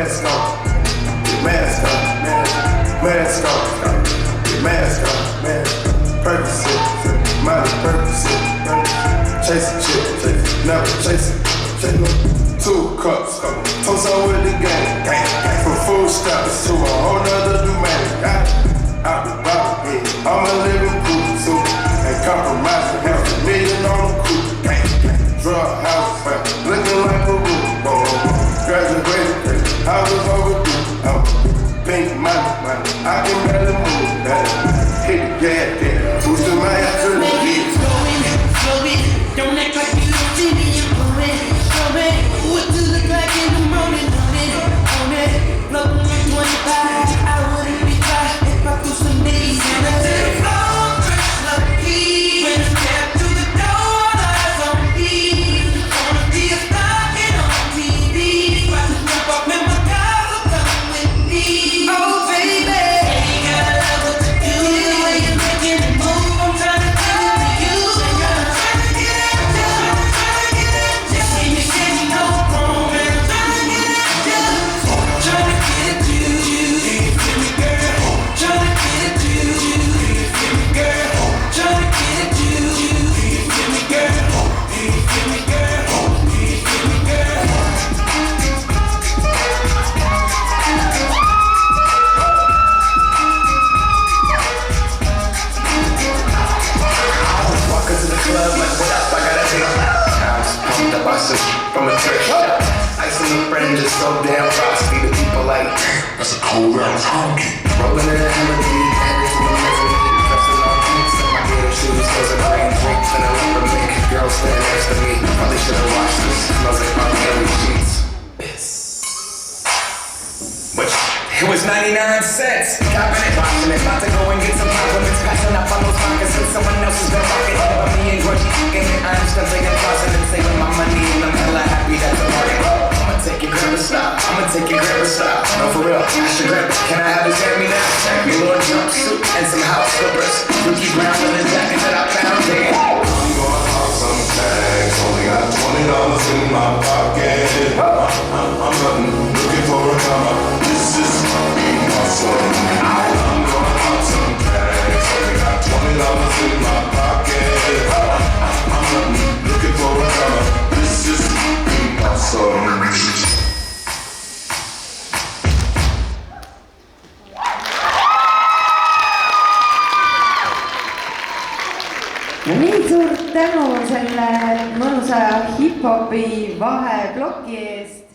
mask on, mask on, mask on, mask on, Percocet, Molly Percocet, chasing chips, never chasing, 2 cups, toast on with the gang, from food stamps to a whole nother domain, out the bottom, I'm a living proof, so ain't compromising, $500,000 on the coupe, drug house, looking like a roof, graduated, I was overdue, pink money, I can barely move, hit the gas, boosting my ass to the beat. Slow it, don't act like you don't see me, I'm blowing, what to look like in the morning, on it, floating like 25, I wouldn't be fly if I threw some days in it. To the floor, dressed lucky, when I step to the door, eyes on me, wanna be a star, get on TV, about to jump up in my car, so come with me. Oh baby, ain't gotta love what you do, the way you're making it move, I'm trying to give it to you, ain't gotta try to get it done, just see me sitting no wrong, man, I'm trying to get it done, trying to get it to you, do you feel me girl, trying to get it to you, do you feel me girl, trying to get it to you, do you feel me girl, do you feel me girl, do you feel me girl. Walk into the club like, what up, I gotta take house, pumped up, I switch from a thrift shop. Ice in the friend just so damn frosty. The people like, That's a cold ass honky. rolling in a Hennessy, headed to the mezzanine, pressing on beats in my gator shoes, cause a green drinks and a rubber mink. Girl stand next to me, probably should've washed this. Smells like my daily sheets. Which, it was 99 cents. Copping it, watching it, about to go and get some compliments. Passing up on those pockets and someone else is gonna rock it. But me and Georgie fucking it, I'm just gonna take a closet and saving my money. And I'm hella happy that's a party. I'ma take your grandma style, I'ma take your grandma style. No, for real, ask your grandma, can I have his hand me now? Your little jumpsuit and some house slippers. Dookie Brown and the jacket that I found there. I'm going off some tags, only got $20 in my pocket. I'm hunting, looking for a come up. This is being awesome. I'm going off some tags, only got $20 in my pocket. I'm hunting, looking for a come up. This is being awesome. no nii, suur tänu selle mõnusa hip-hopi vaheploki eest.